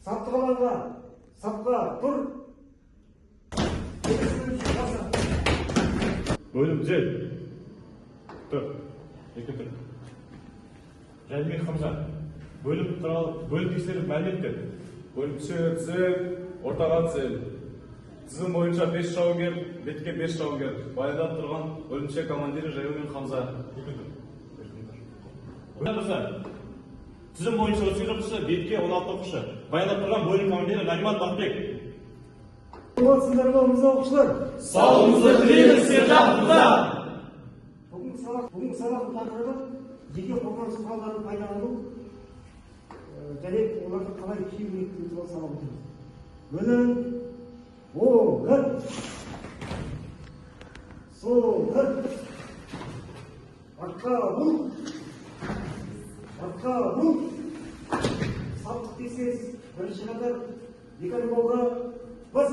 Саптығаларға, сапқа тұр. Бөлім зел. Тұр. Екі тұр. Жәнібек Хамза. Бөлім тексеріп мәлімет бер. Бөлімші зел, ортаға зел. Тізім бойынша 5 жауынгер, бетке 5 жауынгер. Баядап тұрған бөлімше командирі Жәнібек Хамза. Тізім бойынша 30 оқушы, бетке 16 оқушы. Баядап тұрған бөлім командирі Нариман Бақбек. Саламатсыздар ма, мырза оқушылар? Сауыңызды тілейміз, сержант мырза! Бүгінгі сабақтың тақырыбы жеке қорғаныс құралдарын пайдалану және оларды қалай кию керектігі туралы сабақ өтеміз. Бөлім оғы, соғы, артқа бұл, саптық тексеріс бірінші қатар, екінші қолға бас.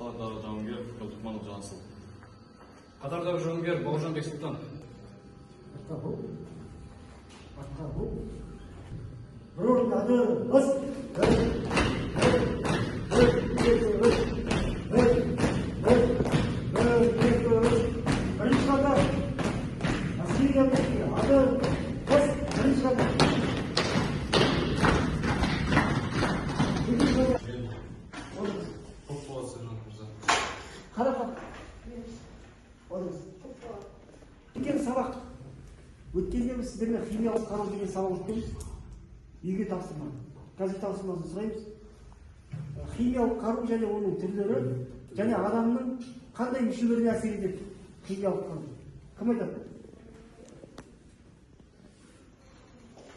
Қатардағы жауынгер Құлдықманов Жансыл. Қатардағы жауынгер Бауыржан Бексұлтан. Бір орындады, бас. Бірінші қатар. Әскери ады, бас. Бірінші қатар. Өткен сабақ. Өткенде біз сіздермен химиялық қару деген сабақ өткенбіз. Үйге тапсырма. Қазір тапсырмасын сұраймыз. Химиялық қару және оның түрлері және адамның қандай мүшелеріне әсер етеді химиялық қару. Кім айтады?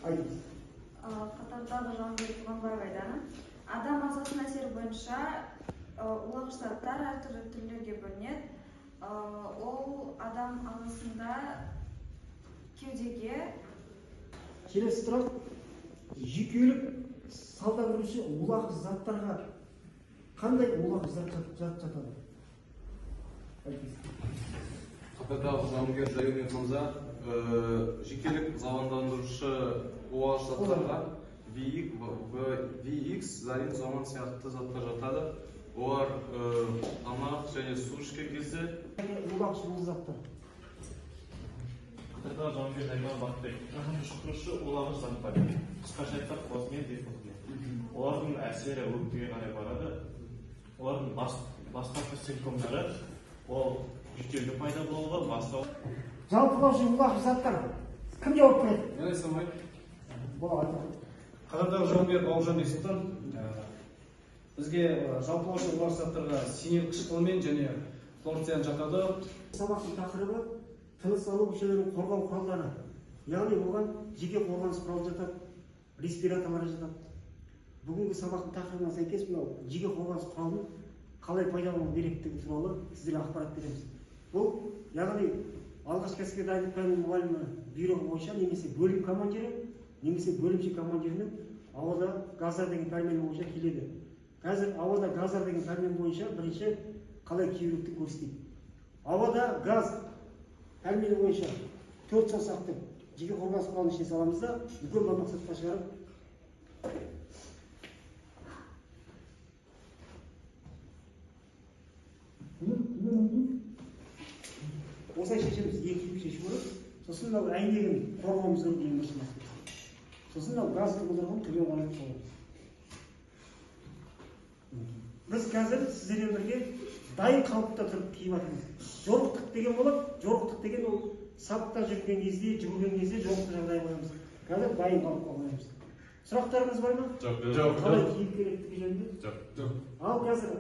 Айтыңыз. Қатардағы жауынгер Туғанбаев Айдана. Адам ағзасының әсері бойынша улағыш заттар әртүрлі түрлерге бөлінеді. Ол адам ағзасында кеудеге. Келесі сұрақ. Жүйкелік салдандырушы улағыш заттарға қандай улағыш зат жатады? Қатардағы жауынгер Жәнібек Хамза. Жүйкелік залаландырушы улағыш заттарға VX, зарин, зоман сияқты заттар жатады. Олар тамақ және су ішкен кезде улағыш бұл заттар. Қатардағы жауынгер Нариман Бақбек. Тұшқырушы улағыш заттар. Қысқаша айтсақ, қосмен, дефотмен. Олардың әсері өкпеге қарай барады. Олардың бастапқы симптомдары ол жүйкеге пайда болуы, бастау. Жалпылаушы улағыш заттар кім жауап береді? Мен айтсам Қатардағы жауынгер Бауыржан Бексұлтан. Бізге жалпылаушы улағыш заттарға синил қышқылмен және хлорциан жатады. Сабақтың тақырыбы тыныс алу мүшелерін қорғау құралдары. Яғни оған жеке қорғаныс құралы жатады, респираторлар жатады. Бүгінгі сабақтың тақырыбына сәйкес мынау жеке қорғаныс құралын қалай пайдалану керектігі туралы сіздерге ақпарат береміз. Бұл яғни алғаш кәсіпкер дайындық пәнінің мұғалімі бұйрығы бойынша немесе бөлім командирі немесе бөлімше командирінің ауада газдар деген пәрмен бойынша келеді. Қазір ауада газдар деген пәрмен бойынша бірінші қалай кию керектігін көрсетейік. Ауада газ пәрмені бойынша 4 саусақты жеке қорғаныс құралын ішіне саламыз да үлкен бір мақсатқа шығарып осылай шешеміз, екі шешіп көріп, сосын мынау әйнегін қорғауымыз керек деген мәселе. Сосын мынау газды бұлдырған төмен қарай қоямыз. Біз қазір сіздермен бірге дайын қалыпта тұрып киіп жатырмыз. Жорықтық деген болады. Жорықтық деген ол сапта жүрген кезде, жүгірген кезде жорықтық жағдай қоямыз. Қазір дайын қалыпқа қоямыз. Сұрақтарыңыз бар ма? жоқ. Қалай киіп керектігі жөнінде? Жоқ. Ал қазір